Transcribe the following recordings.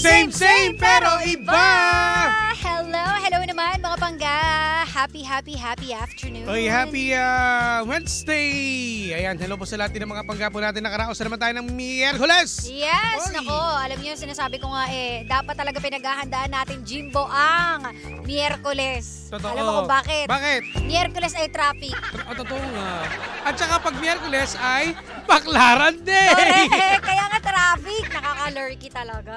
Same pero iba! Hello naman mga pangga. Happy afternoon. Oy, happy Wednesday! Ayan, hello po sa lahat ng mga pangga po natin. Nakaraos na naman tayo ng Miyerkules! Yes, Oy. nako. Alam niyo, sinasabi ko nga dapat talaga pinaghahandaan natin, Jimbo, ang Miyerkules. Totoo. Alam mo kung bakit? Bakit? Miyerkules ay traffic. Totoo nga. At saka pag Miyerkules ay Baklaran Day! Correct! Kaya nga traffic. Nakaka-lurky talaga.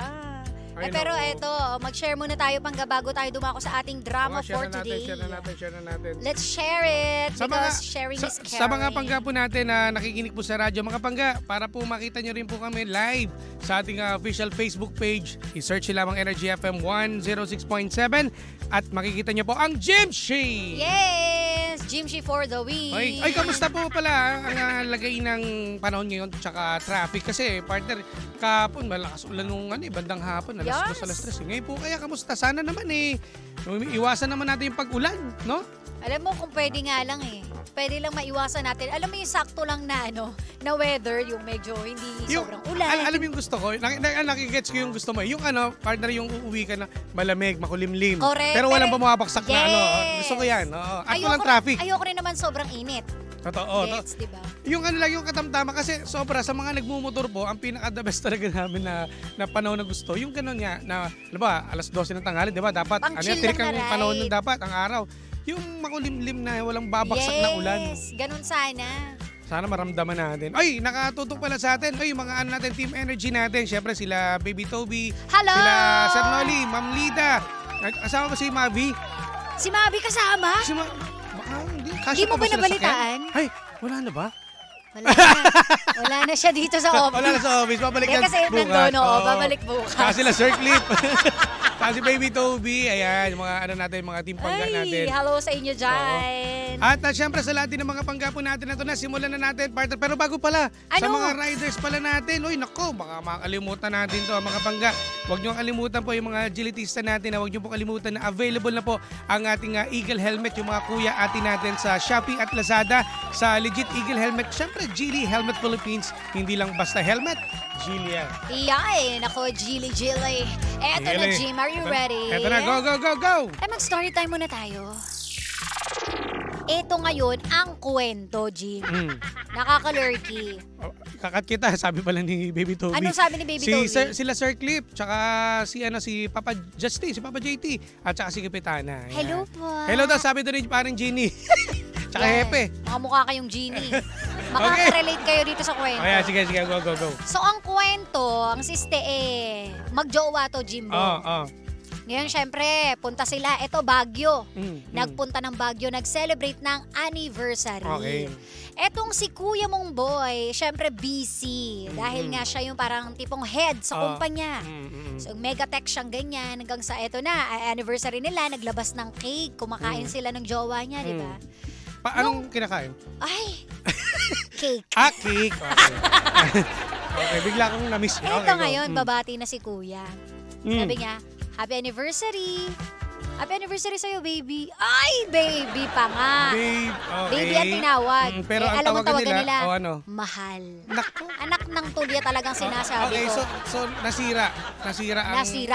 Pero eto, mag-share muna tayo bago tayo dumako sa ating drama for today. Share na natin. Let's share it because sharing is caring. Sa mga pangga po natin na nakikinig po sa radyo, mga pangga, para po makita nyo rin po kami live sa ating official Facebook page, i-search lamang Energy FM 106.7 at makikita nyo po ang Jimshi! Yes! Jimshi for the win! Ay, kamusta po pala ang lagay ng panahon ngayon tsaka traffic? Kasi partner, kahapon malakas ulan nung bandang hapon, alas 2, alas 3. Ngayon po kaya kamusta? Sana naman iwasan naman natin yung pag-ulan, no? Alam mo kung pwede nga lang pwede lang maiwasan natin. Alam mo yung sakto lang na na weather, yung medyo hindi sobrang ulan. Alam yung gusto ko, nakikigets ko yung gusto mo. Yung partner, yung uuwi ka na malamig, makulimlim. Correct. Pero walang bumabaksak yes. na Gusto ko yan. At walang traffic. Ayoko rin naman sobrang init. Totoo. Gets, diba? Yung yung katamtama kasi sobra sa mga nagmumotor po, ang pinaka-the best talaga namin na panahon na gusto. Yung gano'n nga, na, alas 12 ng tanghali, diba? Dapat, tirik ang panahon ng dapat, ang araw. Yung makulimlim na walang babaksak na ulan. Yes, ganun sana. Sana maramdaman natin. Ay, nakatutok pala sa atin. Ay, mga natin, Team Energy natin. Siyempre sila Baby Toby. Hello! Sila Sir Noli, Ma'am Lida. Kasama ba si Mavi? Si Mavi kasama? Hindi. Hindi mo ba nabalitaan? Ay, wala na ba? Wala na siya dito sa office. Wala na sa office. Babalik yan kasi bukas. Babalik bukas. Kasi sila Sir Clip. Kasi Baby Toby, ayan, yung mga natin, mga team pangga natin. Hello sa inyo dyan. At syempre sa lahat ng mga pangga po natin na ito na, simulan na natin, partner. Pero bago pala, sa mga riders pala natin, nako, baka makalimutan natin to mga pangga. Huwag nyo kalimutan po yung mga agilitista natin, huwag nyo po kalimutan na available na po ang ating Eagle Helmet, yung mga kuya atin natin sa Shopee at Lazada, sa legit Eagle Helmet. Syempre, Geely Helmet Philippines, hindi lang basta helmet, Geely yan. Iyay, nako, Geely. Eto na, Jim. Are you ready? Eto na, go! Mag-story time muna tayo. Ito ngayon ang kwento, Jim. Nakaka-lurky. Kakat kita, sabi pala ni Baby Toby. Anong sabi ni Baby Toby? Sila Sir Clip, tsaka si Papa Justin, si Papa JT, at tsaka si Kapitana. Ayan. Hello po. Hello daw, sabi doon ni parang Genie. Tsaka Hepe. Mga mukha kayong Genie. Makaka-relate kayo dito sa kwento. Ayan, sige, go. So, ang kwento, ang siste magjowa to, Jimbo. Ngayon, syempre, punta sila. Ito, Baguio. Nagpunta ng Baguio, nag-celebrate ng anniversary. Okay. Etong si Kuya mong boy, syempre busy. Dahil nga siya yung parang tipong head sa kumpanya. So, mega tech siyang ganyan. Hanggang sa eto na, anniversary nila, naglabas ng cake. Kumakain sila ng jowa niya, di ba? Anong kinakain? Ay, cake. Cake. Okay, bigla akong na-miss. Ito ngayon, babati na si Kuya. Sabi niya, Happy anniversary! Happy anniversary sa'yo, baby. Ay, baby pa nga. Babe, okay. Baby ang tinawag. Pero ang alam mo tawagan nila? Mahal. Naku. Anak ng tulya talagang sinasabi ko. So nasira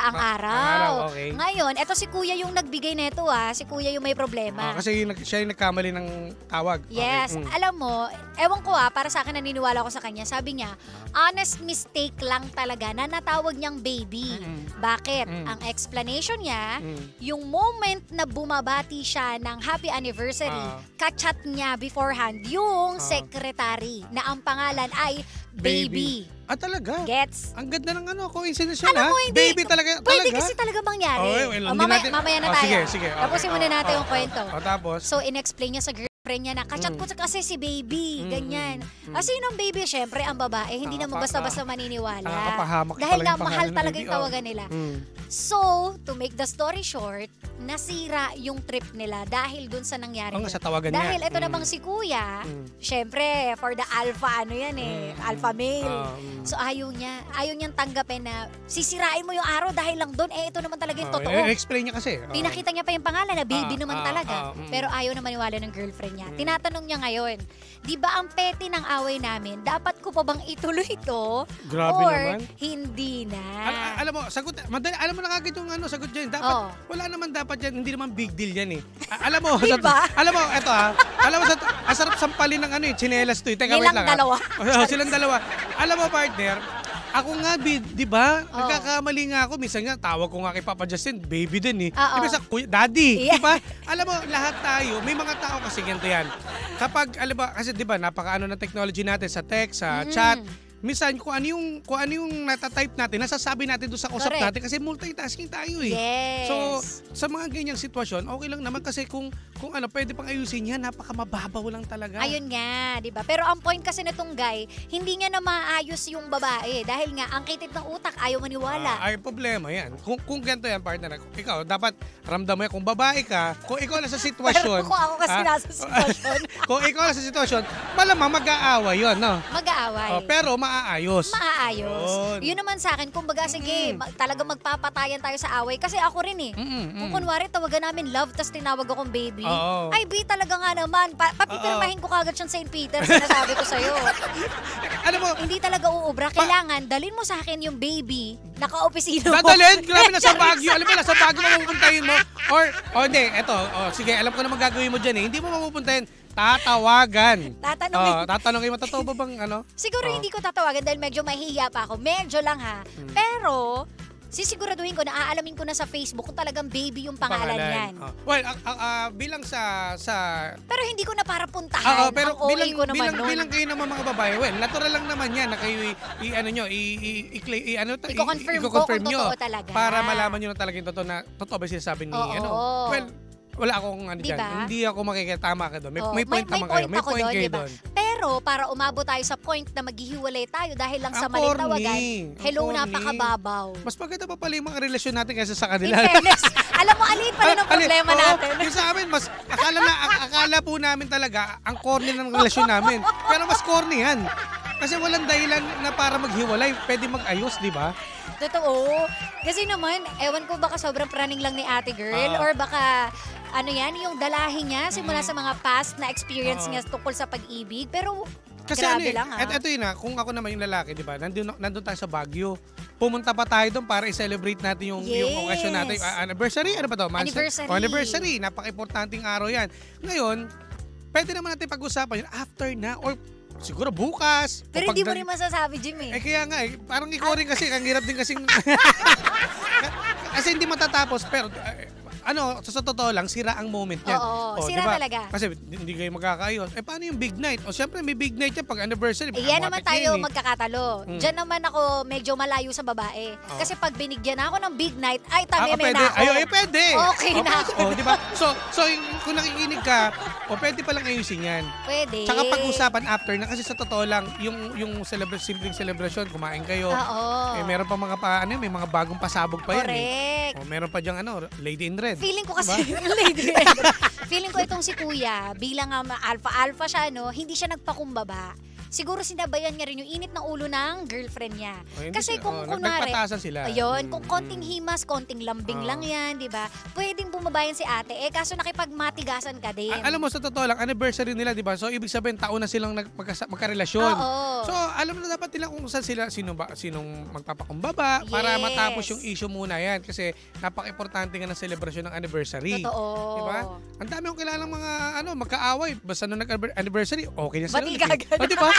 ang araw. Okay. Ngayon, eto si Kuya yung nagbigay nito Si Kuya yung may problema. Kasi siya yung nagkamali ng tawag. Yes. Okay. Alam mo, ewan ko para sa akin naniniwala ko sa kanya. Sabi niya, honest mistake lang talaga na natawag niyang baby. Bakit? Ang explanation niya, yung moment na bumabati siya ng happy anniversary, kachat niya beforehand yung secretary na ang pangalan ay Baby. Talaga? Gets? Ang ganda ng coincidence yun, Alam mo, hindi. Baby talaga? Pwede kasi talaga mangyari. Mamaya na tayo. Sige. Tapusin muna natin yung kwento. Tapos? So, in-explain niya sa girlfriend niya na kachat ko kasi si Baby, ganyan. Sino ang Baby? Siyempre, ang babae. Hindi naman basta-basta maniniwala. Nakakapahamak dahil pala nga yung mahal pangalan talaga ng yung tawagan nila. So, to make the story short, nasira yung trip nila dahil dun sa nangyari. Sa tawagan niya. Dahil ito namang si Kuya, syempre, for the alpha, alpha male. So ayaw niyang tanggapin na sisirain mo yung araw dahil lang dun. Ito naman talaga yung totoo. Explain niya kasi. Pinakita niya pa yung pangalan na baby naman talaga. Pero ayaw na maniwala ng girlfriend niya. Tinatanong niya ngayon, di ba ang petty ng away namin, dapat ko pa bang ituloy ito? Grabe or naman. hindi na? Alam mo, sagot, madali, alam mo na kagad yung sagot dyan. Dapat, wala naman dapat yan, hindi naman big deal yan eh. Alam mo, Diba? alam mo, eto alam mo, asarap sampalin ng tsinelas to eh. Teka, wait lang. dalawa. Silang dalawa. Alam mo, partner, ako nga, di ba? Nagkakamali nga ako. Minsan nga, tawag ko nga kay Papa Justin, baby din eh. Di ba sa daddy? Yeah. Di ba? Alam mo, lahat tayo, may mga tao kasi ganito yan. Kapag, alam ba, kasi di ba, napakaano ng technology natin sa text, sa chat, minsan kung ano yung natatype natin, nasasabi natin doon sa usap natin kasi multitasking tayo eh. Yes. So, sa mga ganyang sitwasyon, okay lang naman kasi kung pwede pang ayusin yan, napakamababaw lang talaga. Ayun nga, di ba? Pero ang point kasi nitong guy, hindi niya na maayos yung babae dahil nga ang kitid ng utak ayaw maniwala. Ay, problema yan. Kung ganito yan, partner, ikaw, dapat ramdam mo yan. Kung babae ka, kung ikaw na sa sitwasyon. Pero kung ako kasi nasa sitwasyon. Kung ikaw na sa sitwasyon, malamang mag-aaway yun, no? Mag-aaway. Pero maaayos. Yun naman sa akin, kumbaga sige, talagang magpapatayan tayo sa away. Kasi ako rin eh. Kung kunwari tawagan namin love, tas tinawag akong baby. Ay, B, talaga nga naman. Papipirmahin ko kagad siyang St. Peter, sinasabi ko sa'yo. Alam mo, hindi talaga uubra. Kailangan, dalhin mo sa akin yung baby, naka-opisina mo. Dadalhin? Grabe, nasa Baguio. Alam mo, nasa Baguio mo pupuntahin mo. Hindi, eto, sige, alam ko na magagawin mo dyan eh. Hindi mo mapupuntahin. Tatawagan. Tatanungin mo, totoo ba bang Siguro hindi ko tatawagan dahil medyo mahihiya pa ako. Medyo lang ha. Pero, sisiguraduhin ko na aalamin ko na sa Facebook kung talagang baby yung pangalan niyan. Well, bilang sa... Pero hindi ko na para puntahan. Pero ang OA ko naman nun. bilang kayo naman mga babae, well, natural lang naman yan na kayo i-confirm ko kung totoo talaga. Para malaman nyo na talaga yung totoo ba sinasabi ni Well, wala akong diba? dyan. Hindi ako makikitama ka doon. May point naman kayo. May point kayo doon. Pero para umabot tayo sa point na maghihiwalay tayo dahil lang sa maling tawagan, hello, napakababaw. Mas maganda pa pala yung mga relasyon natin kaysa sa kanila. In fairness, alam mo, alin pala ng problema natin. Yung sa amin, mas akala po namin talaga ang corny ng relasyon namin. Pero mas corny yan. Kasi walang dahilan na para maghiwalay. Pwede mag-ayos, di ba? Totoo. Kasi naman, ewan ko baka sobrang praning lang ni ate girl or baka yung dalahin niya simula sa mga past na experience niya tungkol sa pag-ibig. Pero kasi grabe lang ha. Ito yun kung ako naman yung lalaki, di ba? Nandun tayo sa Baguio. Pumunta pa tayo doon para i-celebrate natin yung okasyon natin. Anniversary, ano ba to? Anniversary. Napaka-importanting araw yan. Ngayon, pwede naman natin pag-usapan yun after na or siguro bukas. Pero hindi mo rin masasabi, Jim eh. Kaya nga parang ikaw rin kasi, ang hirap din kasing... kasi hindi matatapos, pero... sa totoo lang, sira ang moment yan. Oo, sira diba? talaga. Kasi hindi kayo magkakaayos. Paano yung big night? Siyempre may big night yan pag anniversary. Yan naman tayo magkakatalo. Diyan naman ako medyo malayo sa babae. Kasi pag binigyan ako ng big night, ay tameme na ako. Pwede. Okay na ako. Diba? So kung nakikinig ka, pwede palang ayusin yan. Pwede. Tsaka pag-usapan after na kasi sa totoo lang, yung simpleng celebration, kumain kayo. Meron pa may mga bagong pasabog pa yan. Correct. Meron pa diyang Lady in Red. Feeling ko kasi, Lady Red. Feeling ko itong si Kuya, bilang alpha siya, hindi siya nagpakumbaba. Siguro sinabayan niya rin yung init ng ulo ng girlfriend niya. Kasi kung kunwari, sila. Ayun, kung konting himas, konting lambing lang yan, di ba? Pwedeng bumabayan si ate. Kaso nakipagmatigasan ka din. Alam mo, sa totoo lang, anniversary nila, di ba? So, ibig sabihin, taon na silang magkarelasyon. So, alam na dapat nila kung saan sila, sinong magpapakumbaba para matapos yung issue muna yan. Kasi napaka-importante nga ng celebration ng anniversary. Totoo. Di ba? Ang dami kong kilalang mga, magkaaway. Basta nung nag-anniversary, okay na sila. Ba't ikagano? Di ba?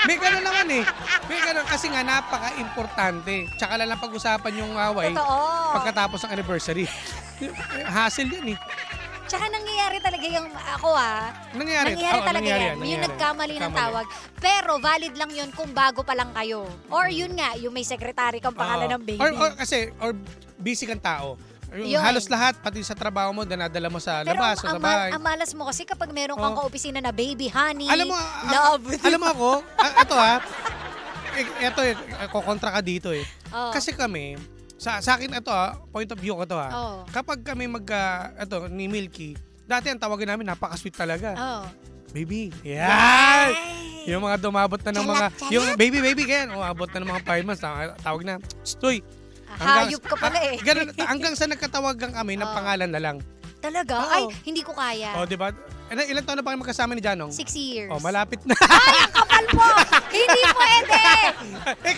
May gano'n naman eh. May gano'n kasi nga napaka-importante. Tsaka lang pag-usapan yung away pagkatapos ng anniversary. Hassle yan eh. Tsaka nangyayari talaga yung Nangyayari talaga yan. Yung nagkamali ng tawag. Pero valid lang yun kung bago pa lang kayo. Or yun nga, yung may secretary kang pangalan ng baby. Or busy kang tao. Halos lahat, pati sa trabaho mo, dinadala mo sa labas, sa bahay. Ang malas mo kasi kapag meron kang kaopisina na baby, honey, love. Alam mo ako, ito kukontra ka dito eh. Kasi kami, sa akin ito point of view ko to Oo. Kapag kami ni Milky, dati ang tawagan namin napaka-sweet talaga. Oh. Baby. Yan! Yung mga dumabot na ng mga, yung baby, ganyan. Umabot na ng mga 5 months, tawag na, Stoy. Hayop ka pala eh. Ganun, hanggang sa nagkatawagan kami ng pangalan na lang. Talaga? Oo. Ay, hindi ko kaya. O, di ba? Ilan taon na pa kayo magkasama ni Janong? 6 years. O, malapit na. Ay, ang kapal mo! Hindi pwede!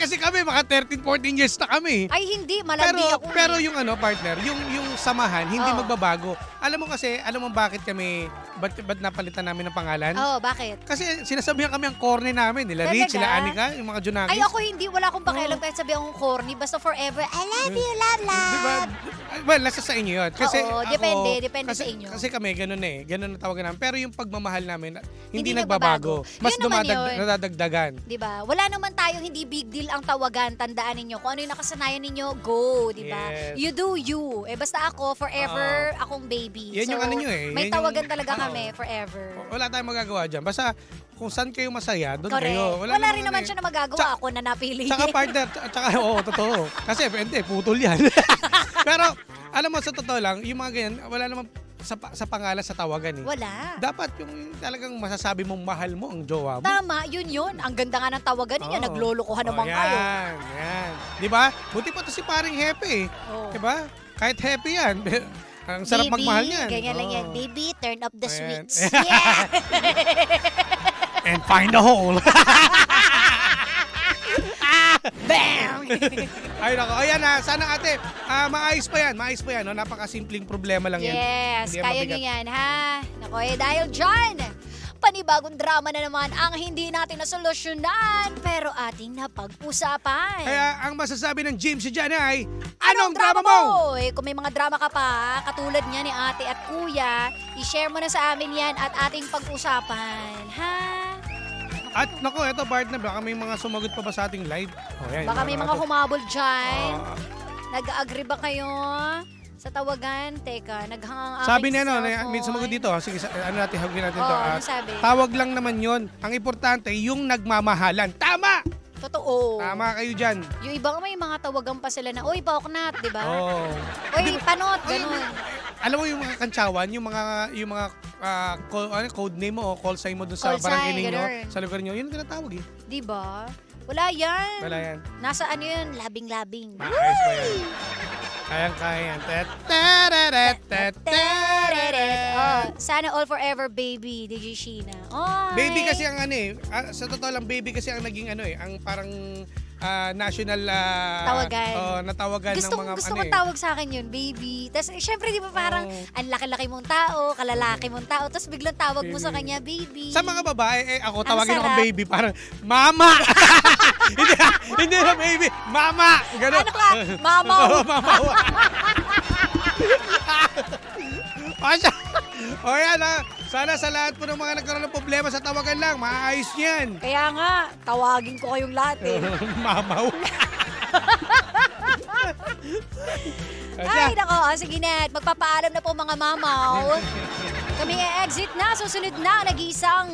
Kasi kami, mga 13, 14 years na kami. Ay, hindi. Malandi ako. Pero yung partner, yung samahan, hindi Oo. magbabago. Alam mo bakit kami, ba't napalitan namin ng pangalan? Oo, bakit? Kasi sinasabihan kami ang corny namin. Nila Rich, Talaga? sila Anika, yung mga Junakis. Ay, ako hindi. Wala akong pakialam kahit sabi akong corny. Basta forever, I love you, love. Diba? Well, nasa sa inyo yun. Kasi Oo, depende sa inyo. Kasi kami, ganun ganun ang tawagan namin. Pero yung pagmamahal namin, hindi Hindi nagbabago. nagbabago. Mas Yun naman yun. nadadagdagan. Diba? Wala naman tayong hindi big deal ang tawagan. Tandaan ninyo. Kung ano yung nakasanayan ninyo, go. Diba? Yes. You do you. Basta ako, forever, akong baby. Yan yung ano nyo eh. May Yan yung- tawagan talaga Oo. kami, forever. Wala tayong magagawa dyan. Basta kung saan kayo masaya, doon Correct. kayo. Wala rin naman siya na magagawa. Tsaka- Ako na napili. Tsaka partner, oo, totoo. Kasi, hindi, putol yan. Pero, alam mo, sa totoo lang, yung mga ganyan, wala naman sa pangalan sa tawagan eh. Wala. Dapat yung talagang masasabi mong mahal mo ang jowa mo. Tama, yun. Ang ganda nga ng tawagan ninyo. Oo. Naglolokohan naman yan, kayo. Yan. Di ba? Buti pa to si paring happy eh. Oo. Di ba? Kahit happy yan. Ang sarap Baby, magmahal niyan. ganyan lang Oo. yan. Baby, turn up the Ayan. switch. Yeah! And find a hole. Bam! Ay, nako. Ayan na. Sana ate, maayos pa yan. Maayos pa yan. No? Napakasimpleng problema lang yan. Yes, Hindi yan kaya mabigat. nyo yan, ha? Naku, dahil dyan, panibagong drama na naman ang hindi natin nasolusyonan pero ating napag-usapan. Kaya ang masasabi ng James si Jan ay, anong drama mo? Kung may mga drama ka pa, katulad niya ni ate at kuya, i-share mo na sa amin yan at ating pag-usapan. Ha? At nako, eto partner, baka may mga sumagot pa ba sa ating live? Oh, yan, Baka may mga humabol dyan. Ah, Nag-agree ba kayo sa tawagan? Teka, naghang ang sabi aking niya, no, cellphone. may sumagot dito. Sige, ano natin, hagin natin to. Oo, ano sabi? Tawag lang naman yon. Ang importante, yung nagmamahalan. Tama! Totoo. Tama kayo dyan. Yung iba may mga tawagan pa sila na, oy, paoknat, di ba? Oh. Oy, panot, Oy, ganun. Alam mo yung mga kantsawan, yung mga code name mo o call sign mo dun sa Call barangay sign, ninyo, ganun. sa lugar nyo, yun ang tinatawag eh. Di ba? Wala yan. Wala yan. Nasa ano yun? Labing-labing. Maayos pa yan. Kayang-kaya yan. Oh, sana all forever, baby, DJ Sheena. Oy. Baby kasi ang ano eh, sa totoo lang baby kasi ang naging ano eh, ang parang national Tawagan. natawagan Gusto, ng mga gusto ano kong eh. tawag sa akin yun, baby. Tapos, syempre, di ba parang ang laki-laki mong tao, kalalaki mong tao, tapos biglang tawag mo sa kanya, baby. Sa mga babae, ako Ang tawagin ako sarap. baby, parang mama! hindi na baby, mama! Ganun. Ano ka? Mamaw. Oo, mama. O yan sana sa lahat po ng mga nagkaroon ng problema sa tawagan lang, maayos yan. Kaya nga, tawagin ko kayong lahat eh. Mamaw. Ay, nako. Sige na. Magpapaalam na po mga mamaw. Kami exit na. Susunod na. Nag-iisang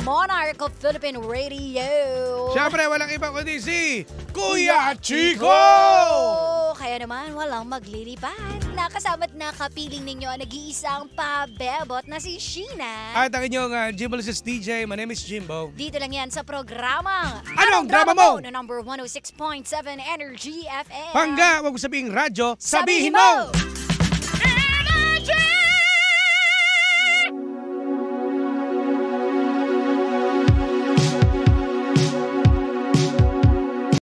Monarch of Philippine Radio. Siyempre, walang iba kundi si Kuya Chico! Kaya naman, walang maglilipat. Nakasama't nakapiling ninyo ang nag-iisang pabebot na si Sheena. At ang inyong Jimbo's DJ, my name is Jimbo. Dito lang yan sa programang Anong Drama Mo? Na number 106.7 Energy FM. Hangga, wag mo sabihing radyo, Sabihin sabihin mo!